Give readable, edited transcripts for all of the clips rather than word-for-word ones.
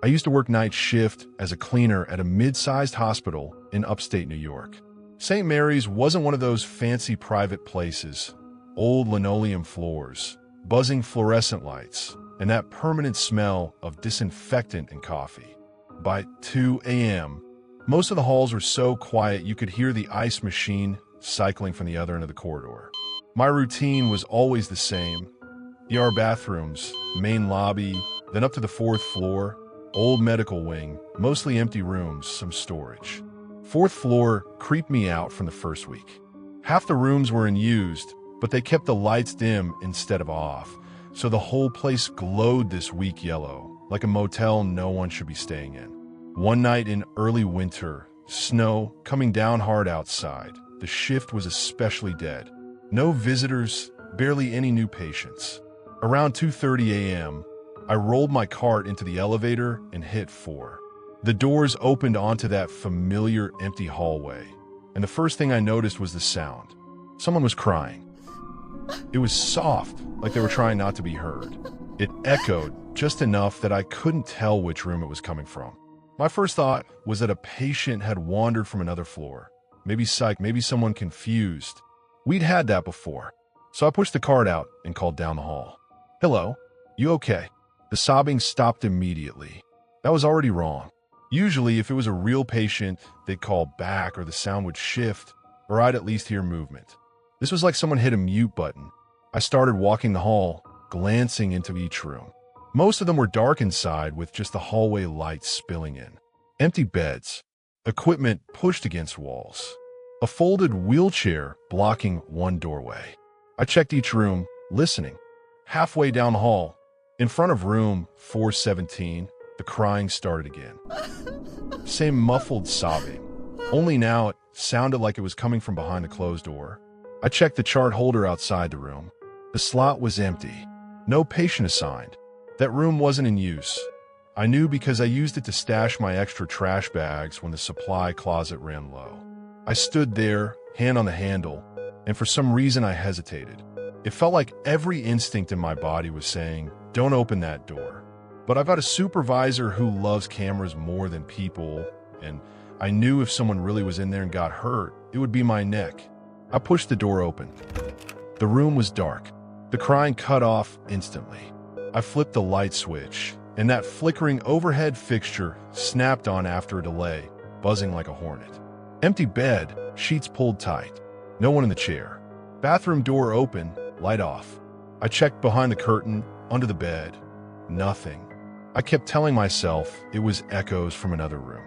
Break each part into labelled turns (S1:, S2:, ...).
S1: I used to work night shift as a cleaner at a mid-sized hospital in upstate New York. St. Mary's wasn't one of those fancy private places. Old linoleum floors, buzzing fluorescent lights, and that permanent smell of disinfectant and coffee. By 2 a.m., most of the halls were so quiet you could hear the ice machine cycling from the other end of the corridor. My routine was always the same. ER bathrooms, main lobby, then up to the 4th floor, old medical wing, mostly empty rooms, some storage. 4th floor creeped me out from the first week. Half the rooms were unused, but they kept the lights dim instead of off, so the whole place glowed this weak yellow, like a motel no one should be staying in. One night in early winter, snow coming down hard outside, the shift was especially dead. No visitors, barely any new patients. Around 2:30 a.m., I rolled my cart into the elevator and hit 4. The doors opened onto that familiar empty hallway, and the first thing I noticed was the sound. Someone was crying. It was soft, like they were trying not to be heard. It echoed just enough that I couldn't tell which room it was coming from. My first thought was that a patient had wandered from another floor. Maybe psych, maybe someone confused. We'd had that before. So I pushed the cart out and called down the hall. "Hello, you okay?" The sobbing stopped immediately. That was already wrong. Usually, if it was a real patient, they'd call back or the sound would shift, or I'd at least hear movement. This was like someone hit a mute button. I started walking the hall, glancing into each room. Most of them were dark inside with just the hallway lights spilling in. Empty beds, equipment pushed against walls, a folded wheelchair blocking one doorway. I checked each room, listening. Halfway down the hall, in front of room 417, the crying started again. Same muffled sobbing, only now it sounded like it was coming from behind the closed door. I checked the chart holder outside the room. The slot was empty. No patient assigned. That room wasn't in use. I knew because I used it to stash my extra trash bags when the supply closet ran low. I stood there, hand on the handle, and for some reason I hesitated. It felt like every instinct in my body was saying, "Don't open that door." But I've got a supervisor who loves cameras more than people, and I knew if someone really was in there and got hurt, it would be my neck. I pushed the door open. The room was dark. The crying cut off instantly. I flipped the light switch, and that flickering overhead fixture snapped on after a delay, buzzing like a hornet. Empty bed, sheets pulled tight. No one in the chair. Bathroom door open, light off. I checked behind the curtain, under the bed. Nothing. I kept telling myself it was echoes from another room.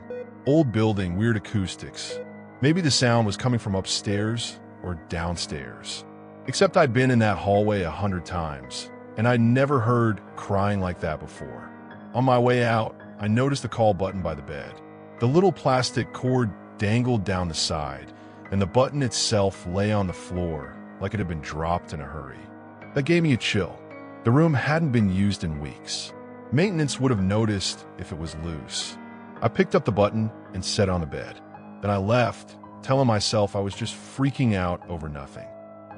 S1: Old building, weird acoustics. Maybe the sound was coming from upstairs or downstairs. Except I'd been in that hallway 100 times, and I'd never heard crying like that before. On my way out, I noticed the call button by the bed. The little plastic cord dangled down the side, and the button itself lay on the floor like it had been dropped in a hurry. That gave me a chill. The room hadn't been used in weeks. Maintenance would have noticed if it was loose. I picked up the button and set it on the bed. Then I left, telling myself I was just freaking out over nothing.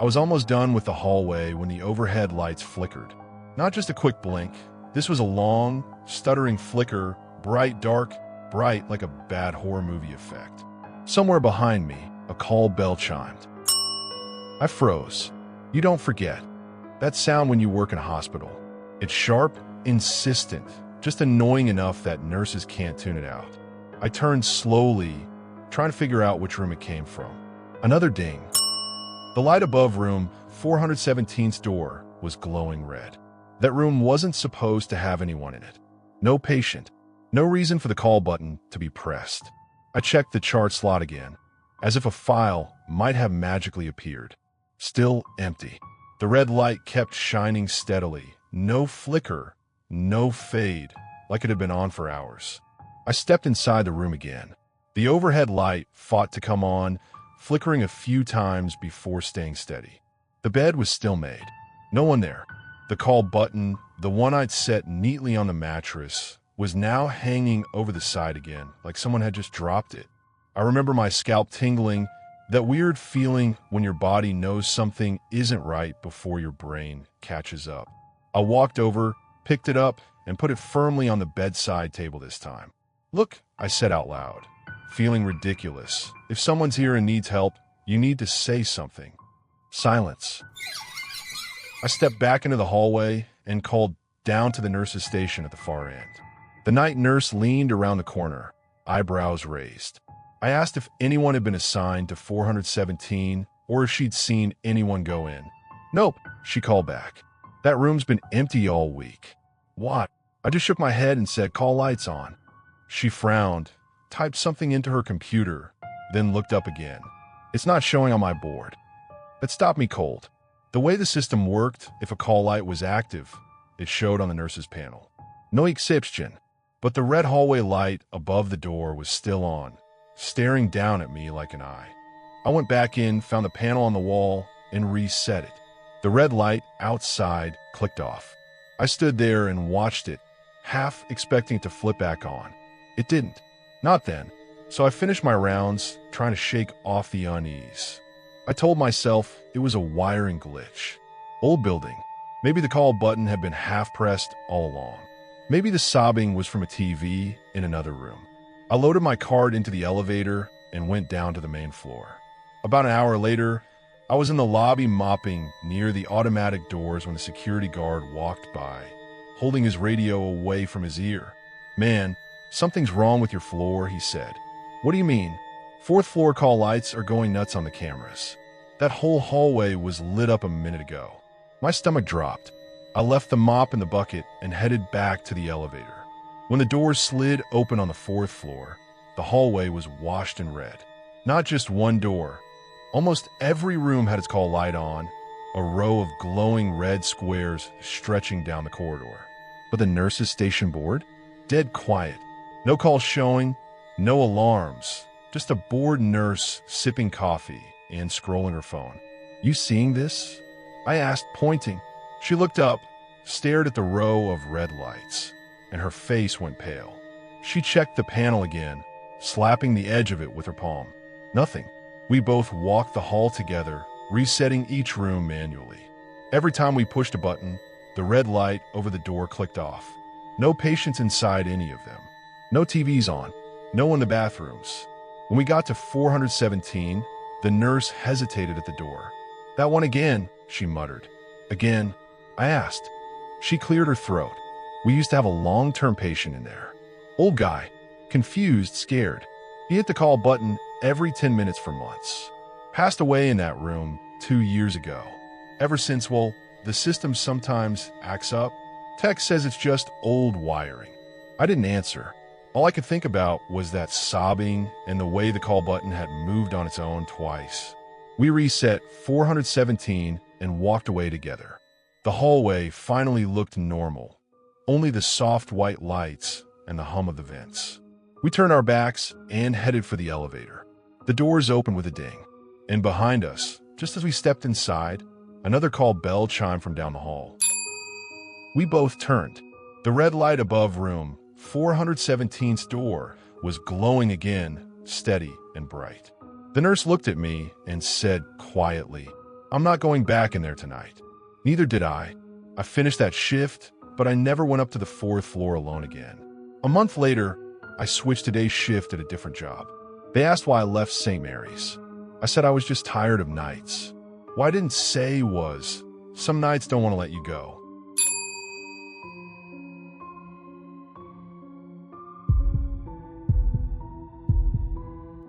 S1: I was almost done with the hallway when the overhead lights flickered. Not just a quick blink. This was a long, stuttering flicker, bright, dark, bright like a bad horror movie effect. Somewhere behind me, a call bell chimed. I froze. You don't forget. That sound when you work in a hospital. It's sharp, insistent, just annoying enough that nurses can't tune it out. I turned slowly, trying to figure out which room it came from. Another ding. The light above room 417's door was glowing red. That room wasn't supposed to have anyone in it. No patient. No reason for the call button to be pressed. I checked the chart slot again, as if a file might have magically appeared. Still empty. The red light kept shining steadily. No flicker, no fade, like it had been on for hours. I stepped inside the room again. The overhead light fought to come on, flickering a few times before staying steady. The bed was still made. No one there. The call button, the one I'd set neatly on the mattress, was now hanging over the side again, like someone had just dropped it. I remember my scalp tingling, that weird feeling when your body knows something isn't right before your brain catches up. I walked over, picked it up, and put it firmly on the bedside table this time. "Look," I said out loud, feeling ridiculous. "If someone's here and needs help, you need to say something." Silence. I stepped back into the hallway and called down to the nurse's station at the far end. The night nurse leaned around the corner, eyebrows raised. I asked if anyone had been assigned to 417 or if she'd seen anyone go in. "Nope," she called back. "That room's been empty all week." "What?" I just shook my head and said, "Call lights on." She frowned, typed something into her computer, then looked up again. "It's not showing on my board." That stopped me cold. The way the system worked, if a call light was active, it showed on the nurse's panel. No exception, but the red hallway light above the door was still on, staring down at me like an eye. I went back in, found the panel on the wall, and reset it. The red light outside clicked off. I stood there and watched it, half expecting it to flip back on. It didn't. Not then. So I finished my rounds, trying to shake off the unease. I told myself it was a wiring glitch. Old building. Maybe the call button had been half-pressed all along. Maybe the sobbing was from a TV in another room. I loaded my card into the elevator and went down to the main floor. About an hour later, I was in the lobby mopping near the automatic doors when the security guard walked by, holding his radio away from his ear. "Man, something's wrong with your floor," he said. "What do you mean?" "Fourth floor call lights are going nuts on the cameras. That whole hallway was lit up a minute ago." My stomach dropped. I left the mop in the bucket and headed back to the elevator. When the doors slid open on the fourth floor, the hallway was washed in red. Not just one door. Almost every room had its call light on, a row of glowing red squares stretching down the corridor. But the nurse's station board? Dead quiet. No calls showing, no alarms, just a bored nurse sipping coffee and scrolling her phone. "You seeing this?" I asked, pointing. She looked up, stared at the row of red lights, and her face went pale. She checked the panel again, slapping the edge of it with her palm. Nothing. We both walked the hall together, resetting each room manually. Every time we pushed a button, the red light over the door clicked off. No patients inside any of them. No TVs on. No one in the bathrooms. When we got to 417, the nurse hesitated at the door. "That one again," she muttered. "Again?" I asked. She cleared her throat. "We used to have a long-term patient in there. Old guy. Confused, scared. He hit the call button every 10 minutes for months. Passed away in that room 2 years ago. Ever since, well, the system sometimes acts up. Tech says it's just old wiring." I didn't answer. All I could think about was that sobbing and the way the call button had moved on its own twice. We reset 417 and walked away together. The hallway finally looked normal. Only the soft white lights and the hum of the vents. We turned our backs and headed for the elevator. The doors opened with a ding. And behind us, just as we stepped inside, another call bell chimed from down the hall. We both turned. The red light above room 417's door was glowing again, steady and bright. The nurse looked at me and said quietly, "I'm not going back in there tonight." Neither did I. I finished that shift, but I never went up to the fourth floor alone again. A month later, I switched to day shift at a different job. They asked why I left St. Mary's. I said I was just tired of nights. What I didn't say was, some nights don't want to let you go.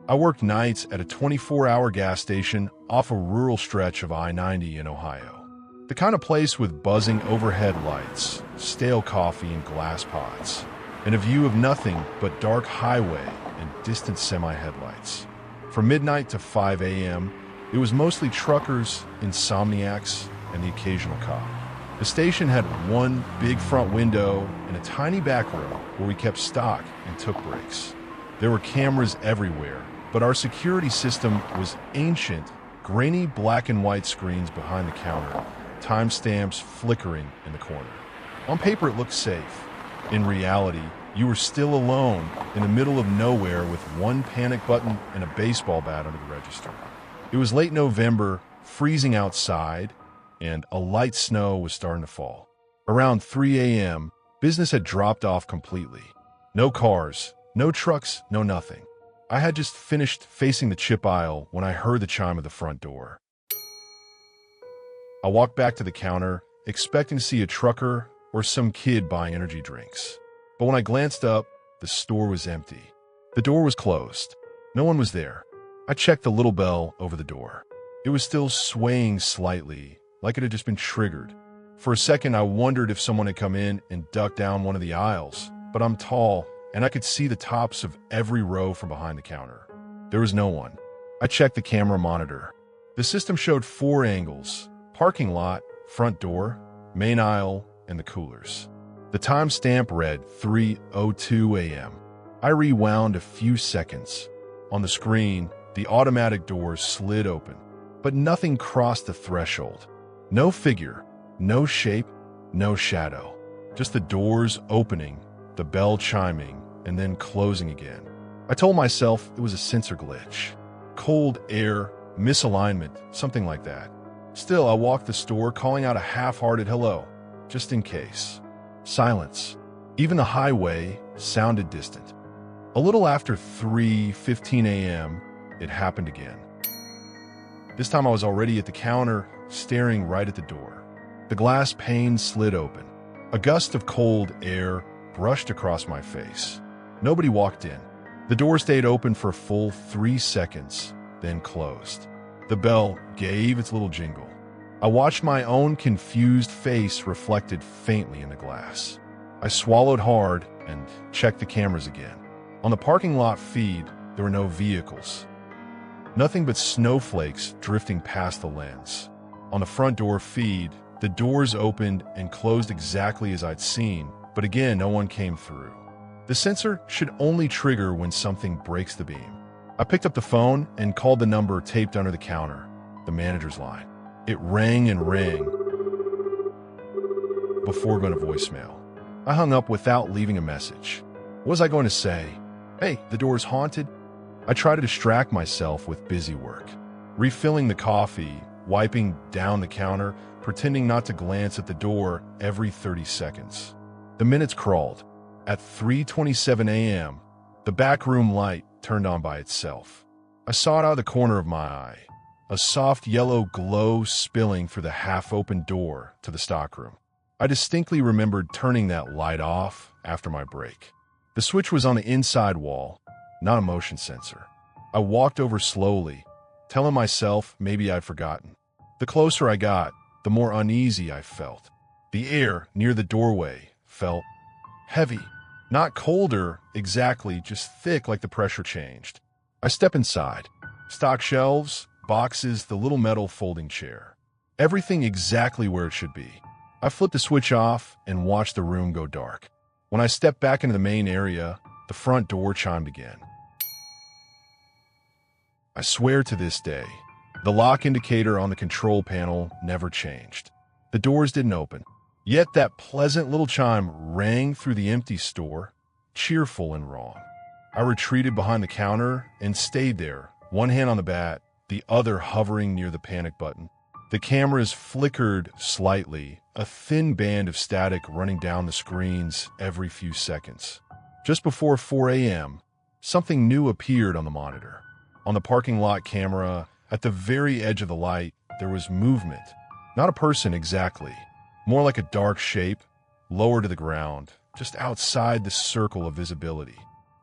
S1: I worked nights at a 24-hour gas station off a rural stretch of I-90 in Ohio. The kind of place with buzzing overhead lights, stale coffee in glass pots, and a view of nothing but dark highway and distant semi-headlights. From midnight to 5 a.m., it was mostly truckers, insomniacs, and the occasional cop. The station had one big front window and a tiny back room where we kept stock and took breaks. There were cameras everywhere, but our security system was ancient, grainy black and white screens behind the counter, timestamps flickering in the corner. On paper, it looked safe. In reality, you were still alone in the middle of nowhere with one panic button and a baseball bat under the register. It was late November, freezing outside, and a light snow was starting to fall. Around 3 a.m., business had dropped off completely. No cars, no trucks, no nothing. I had just finished facing the chip aisle when I heard the chime of the front door. I walked back to the counter, expecting to see a trucker or some kid buying energy drinks. But when I glanced up, the store was empty. The door was closed. No one was there. I checked the little bell over the door. It was still swaying slightly, like it had just been triggered. For a second, I wondered if someone had come in and ducked down one of the aisles, but I'm tall, and I could see the tops of every row from behind the counter. There was no one. I checked the camera monitor. The system showed 4 angles: parking lot, front door, main aisle, and the coolers. The timestamp read 3:02 a.m. I rewound a few seconds. On the screen, the automatic doors slid open, but nothing crossed the threshold. No figure, no shape, no shadow. Just the doors opening, the bell chiming, and then closing again. I told myself it was a sensor glitch. Cold air, misalignment, something like that. Still, I walked the store calling out a half-hearted hello, just in case. Silence. Even the highway sounded distant. A little after 3:15 a.m., it happened again. This time I was already at the counter, staring right at the door. The glass pane slid open. A gust of cold air brushed across my face. Nobody walked in. The door stayed open for a full 3 seconds, then closed. The bell gave its little jingle. I watched my own confused face reflected faintly in the glass. I swallowed hard and checked the cameras again. On the parking lot feed, there were no vehicles. Nothing but snowflakes drifting past the lens. On the front door feed, the doors opened and closed exactly as I'd seen, but again, no one came through. The sensor should only trigger when something breaks the beam. I picked up the phone and called the number taped under the counter, the manager's line. It rang and rang before going to voicemail. I hung up without leaving a message. What was I going to say? Hey, the door's haunted? I tried to distract myself with busy work. Refilling the coffee, wiping down the counter, pretending not to glance at the door every 30 seconds. The minutes crawled. At 3:27 a.m., the back room light turned on by itself. I saw it out of the corner of my eye, a soft yellow glow spilling through the half-open door to the stockroom. I distinctly remembered turning that light off after my break. The switch was on the inside wall, not a motion sensor. I walked over slowly, telling myself maybe I'd forgotten. The closer I got, the more uneasy I felt. The air near the doorway felt heavy. Not colder exactly, just thick like the pressure changed. I step inside. Stock shelves, boxes, the little metal folding chair. Everything exactly where it should be. I flipped the switch off and watched the room go dark. When I stepped back into the main area, the front door chimed again. I swear to this day, the lock indicator on the control panel never changed. The doors didn't open. Yet that pleasant little chime rang through the empty store, cheerful and wrong. I retreated behind the counter and stayed there, one hand on the bat, the other hovering near the panic button. The cameras flickered slightly, a thin band of static running down the screens every few seconds. Just before 4 a.m., something new appeared on the monitor. On the parking lot camera, at the very edge of the light, there was movement. Not a person exactly. More like a dark shape, lower to the ground, just outside the circle of visibility.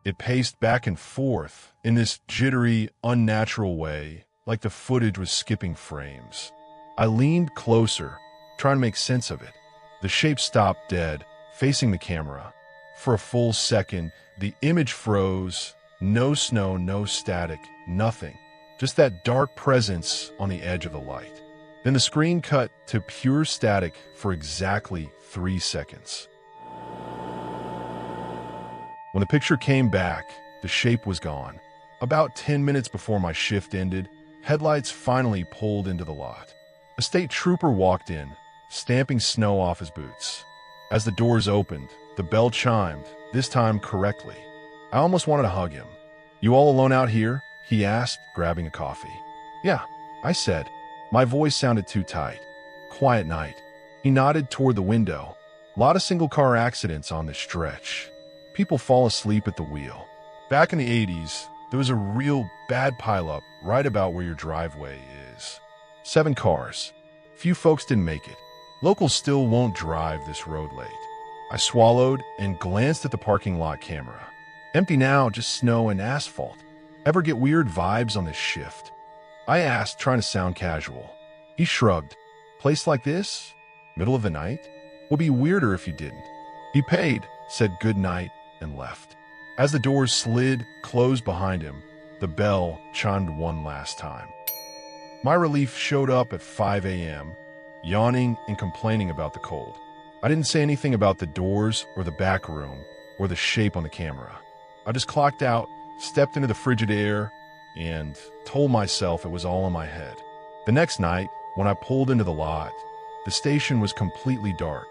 S1: It paced back and forth in this jittery, unnatural way, like the footage was skipping frames. I leaned closer, trying to make sense of it. The shape stopped dead, facing the camera. For a full second, the image froze. No snow, no static, nothing. Just that dark presence on the edge of the light. Then the screen cut to pure static for exactly 3 seconds. When the picture came back, the shape was gone. About 10 minutes before my shift ended, headlights finally pulled into the lot. A state trooper walked in, stamping snow off his boots. As the doors opened, the bell chimed, this time correctly. I almost wanted to hug him. "You all alone out here?" he asked, grabbing a coffee. "Yeah," I said. My voice sounded too tight. "Quiet night." He nodded toward the window. A lot of single-car accidents on this stretch. People fall asleep at the wheel. Back in the 80s, there was a real bad pileup right about where your driveway is. 7 cars. Few folks didn't make it. Locals still won't drive this road late. I swallowed and glanced at the parking lot camera. Empty now, just snow and asphalt. Ever get weird vibes on this shift? I asked, trying to sound casual. He shrugged. Place like this? Middle of the night? Would be weirder if you didn't. He paid, said good night, and left. As the doors slid closed behind him, the bell chimed one last time. My relief showed up at 5 a.m., yawning and complaining about the cold. I didn't say anything about the doors or the back room or the shape on the camera. I just clocked out, stepped into the frigid air, and told myself it was all in my head. The next night, when I pulled into the lot, the station was completely dark.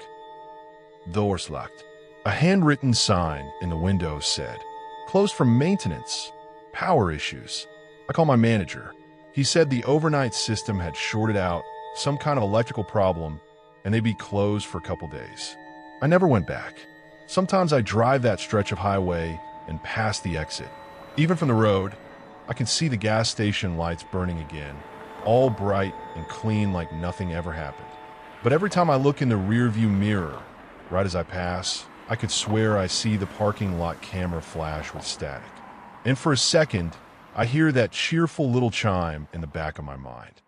S1: Doors locked. A handwritten sign in the window said, "Closed for maintenance. Power issues." I called my manager. He said the overnight system had shorted out, some kind of electrical problem, and they'd be closed for a couple days. I never went back. Sometimes I drive that stretch of highway and pass the exit. Even from the road, I can see the gas station lights burning again, all bright and clean like nothing ever happened. But every time I look in the rearview mirror, right as I pass, I could swear I see the parking lot camera flash with static. And for a second, I hear that cheerful little chime in the back of my mind.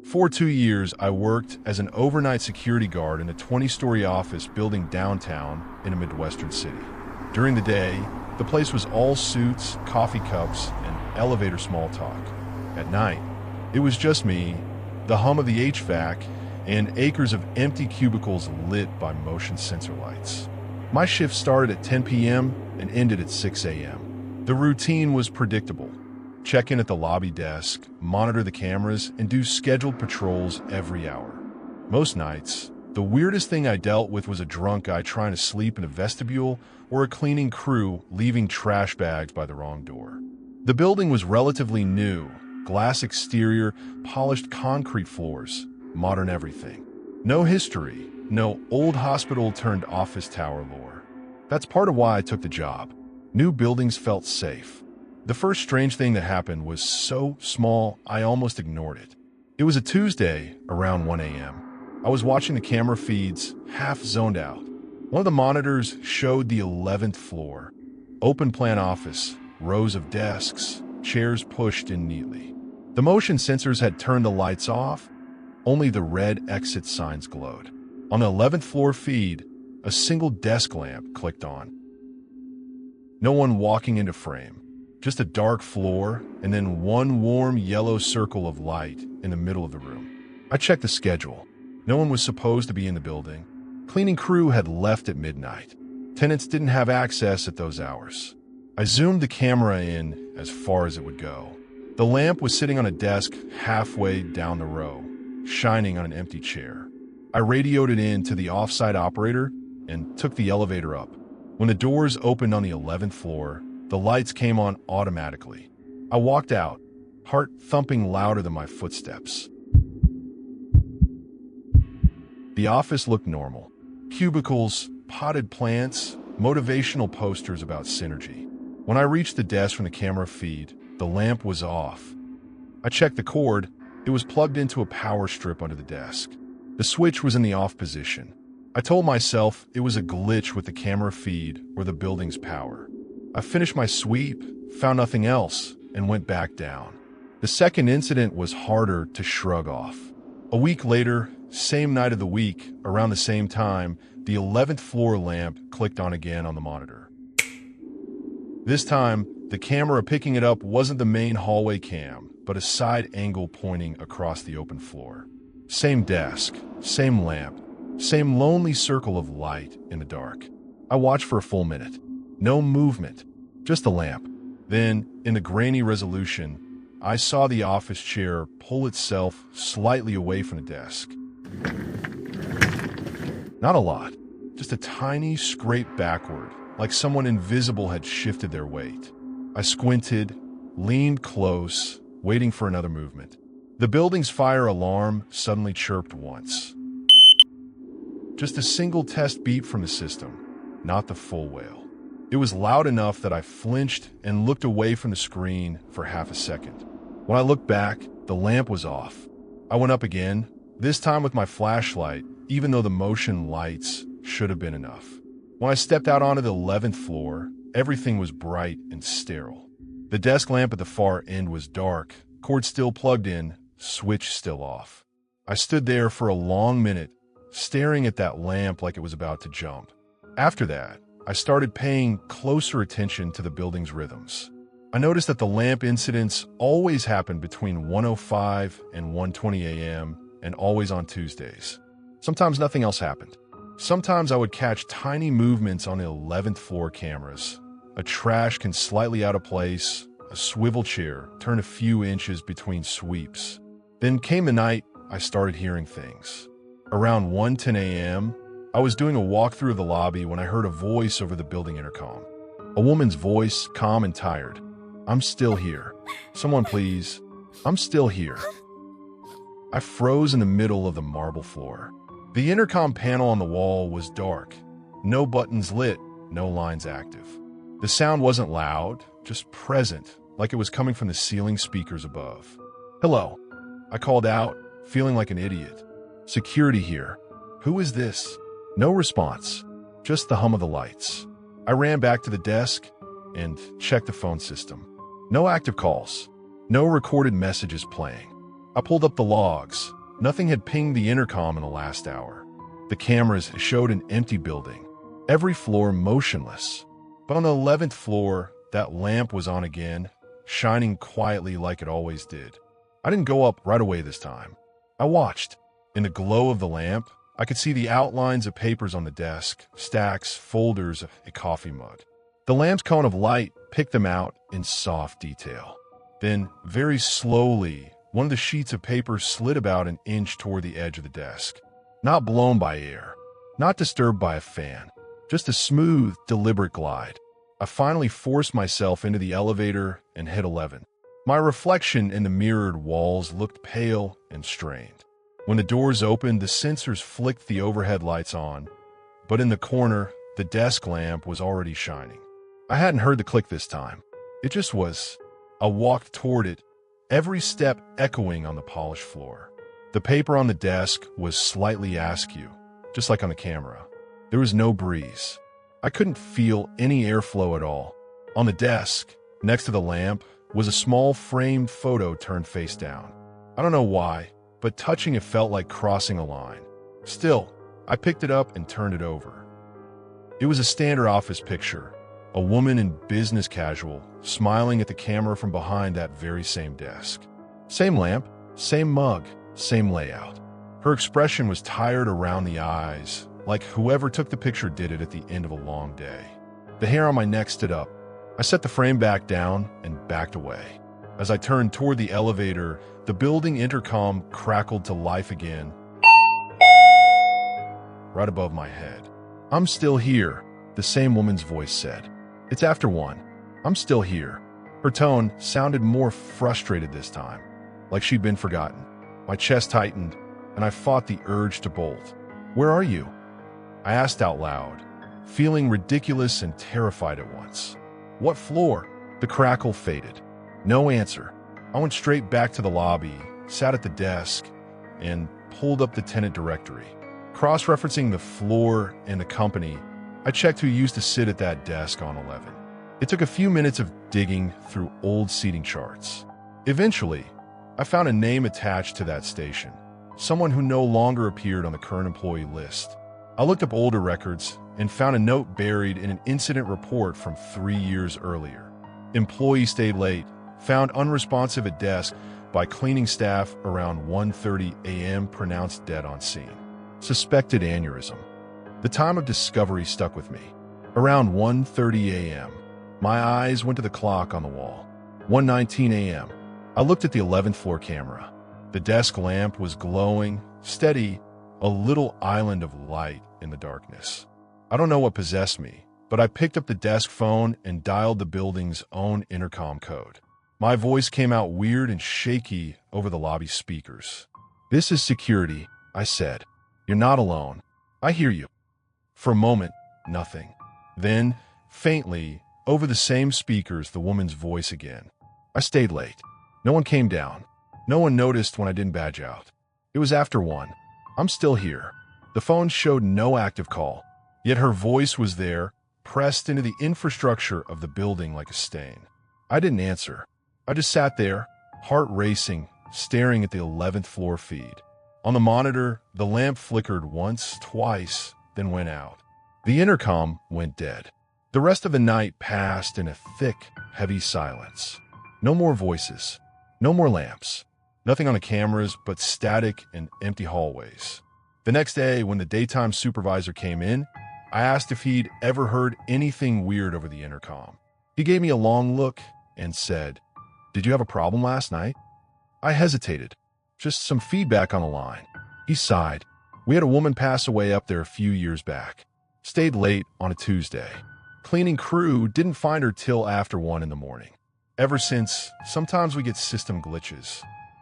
S1: For 2 years, I worked as an overnight security guard in a 20-story office building downtown in a Midwestern city. During the day, the place was all suits, coffee cups, and elevator small talk. At night, it was just me, the hum of the HVAC, and acres of empty cubicles lit by motion sensor lights. My shift started at 10 p.m. and ended at 6 a.m. The routine was predictable. Check in at the lobby desk, monitor the cameras, and do scheduled patrols every hour. Most nights, the weirdest thing I dealt with was a drunk guy trying to sleep in a vestibule or a cleaning crew leaving trash bags by the wrong door. The building was relatively new, glass exterior, polished concrete floors, modern everything. No history, no old hospital turned office tower lore. That's part of why I took the job. New buildings felt safe. The first strange thing that happened was so small, I almost ignored it. It was a Tuesday around 1 a.m. I was watching the camera feeds, half zoned out. One of the monitors showed the 11th floor. Open plan office, rows of desks, chairs pushed in neatly. The motion sensors had turned the lights off. Only the red exit signs glowed. On the 11th floor feed, a single desk lamp clicked on. No one walking into frame. Just a dark floor, and then one warm yellow circle of light in the middle of the room. I checked the schedule. No one was supposed to be in the building. Cleaning crew had left at midnight. Tenants didn't have access at those hours. I zoomed the camera in as far as it would go. The lamp was sitting on a desk halfway down the row, shining on an empty chair. I radioed it in to the off-site operator and took the elevator up. When the doors opened on the 11th floor, the lights came on automatically. I walked out, heart thumping louder than my footsteps. The office looked normal. Cubicles, potted plants, motivational posters about synergy. When I reached the desk from the camera feed, the lamp was off. I checked the cord. It was plugged into a power strip under the desk. The switch was in the off position. I told myself it was a glitch with the camera feed or the building's power. I finished my sweep, found nothing else, and went back down. The second incident was harder to shrug off. A week later, same night of the week, around the same time, the 11th floor lamp clicked on again on the monitor. This time, the camera picking it up wasn't the main hallway cam, but a side angle pointing across the open floor. Same desk, same lamp, same lonely circle of light in the dark. I watched for a full minute. No movement, just the lamp. Then, in the grainy resolution, I saw the office chair pull itself slightly away from the desk. Not a lot, just a tiny scrape backward, like someone invisible had shifted their weight. I squinted, leaned close, waiting for another movement. The building's fire alarm suddenly chirped once. Just a single test beep from the system, not the full wail. It was loud enough that I flinched and looked away from the screen for half a second. When I looked back, the lamp was off. I went up again, this time with my flashlight, even though the motion lights should have been enough. When I stepped out onto the 11th floor, everything was bright and sterile. The desk lamp at the far end was dark, cord still plugged in, switch still off. I stood there for a long minute, staring at that lamp like it was about to jump. After that, I started paying closer attention to the building's rhythms. I noticed that the lamp incidents always happened between 1:05 and 1:20 a.m. and always on Tuesdays. Sometimes nothing else happened. Sometimes I would catch tiny movements on the 11th floor cameras. A trash can slightly out of place, a swivel chair turn a few inches between sweeps. Then came the night I started hearing things. Around 1:10 a.m., I was doing a walkthrough of the lobby when I heard a voice over the building intercom. A woman's voice, calm and tired. "I'm still here. Someone please. I'm still here." I froze in the middle of the marble floor. The intercom panel on the wall was dark. No buttons lit, no lines active. The sound wasn't loud, just present, like it was coming from the ceiling speakers above. "Hello," I called out, feeling like an idiot. "Security here. Who is this?" No response, just the hum of the lights. I ran back to the desk and checked the phone system. No active calls, no recorded messages playing. I pulled up the logs. Nothing had pinged the intercom in the last hour. The cameras showed an empty building, every floor motionless. But on the 11th floor, that lamp was on again, shining quietly like it always did. I didn't go up right away this time. I watched. In the glow of the lamp, I could see the outlines of papers on the desk, stacks, folders, a coffee mug. The lamp's cone of light picked them out in soft detail. Then, very slowly, one of the sheets of paper slid about an inch toward the edge of the desk. Not blown by air, not disturbed by a fan, just a smooth, deliberate glide. I finally forced myself into the elevator and hit 11. My reflection in the mirrored walls looked pale and strained. When the doors opened, the sensors flicked the overhead lights on, but in the corner, the desk lamp was already shining. I hadn't heard the click this time. It just was. I walked toward it, every step echoing on the polished floor. The paper on the desk was slightly askew, just like on the camera. There was no breeze. I couldn't feel any airflow at all. On the desk, next to the lamp, was a small framed photo turned face down. I don't know why, but touching it felt like crossing a line. Still, I picked it up and turned it over. It was a standard office picture, a woman in business casual, smiling at the camera from behind that very same desk. Same lamp, same mug, same layout. Her expression was tired around the eyes, like whoever took the picture did it at the end of a long day. The hair on my neck stood up. I set the frame back down and backed away. As I turned toward the elevator, the building intercom crackled to life again, right above my head. "I'm still here," the same woman's voice said. "It's after 1. I'm still here." Her tone sounded more frustrated this time, like she'd been forgotten. My chest tightened, and I fought the urge to bolt. "Where are you?" I asked out loud, feeling ridiculous and terrified at once. "What floor?" The crackle faded. No answer. I went straight back to the lobby, sat at the desk, and pulled up the tenant directory. Cross-referencing the floor and the company, I checked who used to sit at that desk on 11. It took a few minutes of digging through old seating charts. Eventually, I found a name attached to that station, someone who no longer appeared on the current employee list. I looked up older records and found a note buried in an incident report from 3 years earlier. Employee stayed late, found unresponsive at desk by cleaning staff around 1:30 a.m., pronounced dead on scene. Suspected aneurysm. The time of discovery stuck with me. Around 1:30 a.m., my eyes went to the clock on the wall. 1:19 a.m. I looked at the 11th floor camera. The desk lamp was glowing, steady, a little island of light in the darkness. I don't know what possessed me, but I picked up the desk phone and dialed the building's own intercom code. My voice came out weird and shaky over the lobby speakers. "This is security," I said. "You're not alone. I hear you." For a moment, nothing. Then, faintly, over the same speakers, the woman's voice again. I stayed late. No one came down. No one noticed when I didn't badge out. It was after 1. I'm still here. The phone showed no active call, yet her voice was there, pressed into the infrastructure of the building like a stain. I didn't answer. I just sat there, heart racing, staring at the 11th floor feed. On the monitor, the lamp flickered once, twice, then went out. The intercom went dead. The rest of the night passed in a thick, heavy silence. No more voices. No more lamps. Nothing on the cameras but static and empty hallways. The next day, when the daytime supervisor came in, I asked if he'd ever heard anything weird over the intercom. He gave me a long look and said, "Did you have a problem last night?" I hesitated. "Just some feedback on the line." He sighed. "We had a woman pass away up there a few years back. Stayed late on a Tuesday. Cleaning crew didn't find her till after 1 in the morning. Ever since, sometimes we get system glitches.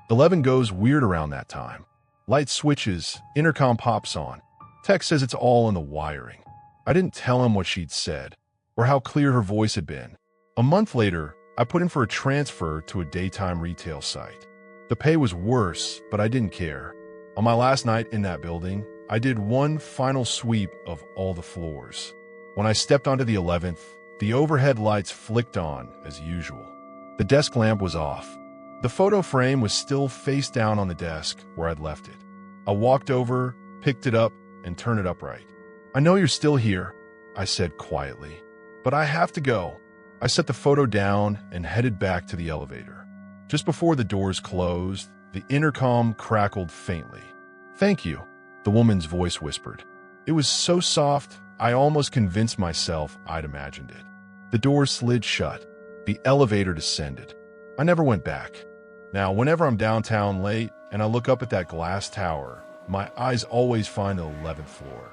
S1: 11 goes weird around that time. Light switches, intercom pops on. Tech says it's all in the wiring." I didn't tell him what she'd said, or how clear her voice had been. A month later, I put in for a transfer to a daytime retail site. The pay was worse, but I didn't care. On my last night in that building, I did one final sweep of all the floors. When I stepped onto the 11th, the overhead lights flicked on as usual. The desk lamp was off. The photo frame was still face down on the desk where I'd left it. I walked over, picked it up, and turned it upright. "I know you're still here," I said quietly, "but I have to go." I set the photo down and headed back to the elevator. Just before the doors closed, the intercom crackled faintly. "Thank you," the woman's voice whispered. It was so soft, I almost convinced myself I'd imagined it. The doors slid shut. The elevator descended. I never went back. Now, whenever I'm downtown late and I look up at that glass tower, my eyes always find the 11th floor.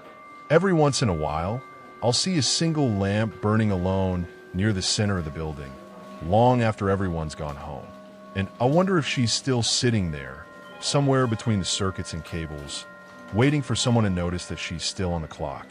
S1: Every once in a while, I'll see a single lamp burning alone near the center of the building, long after everyone's gone home. And I wonder if she's still sitting there, somewhere between the circuits and cables, waiting for someone to notice that she's still on the clock.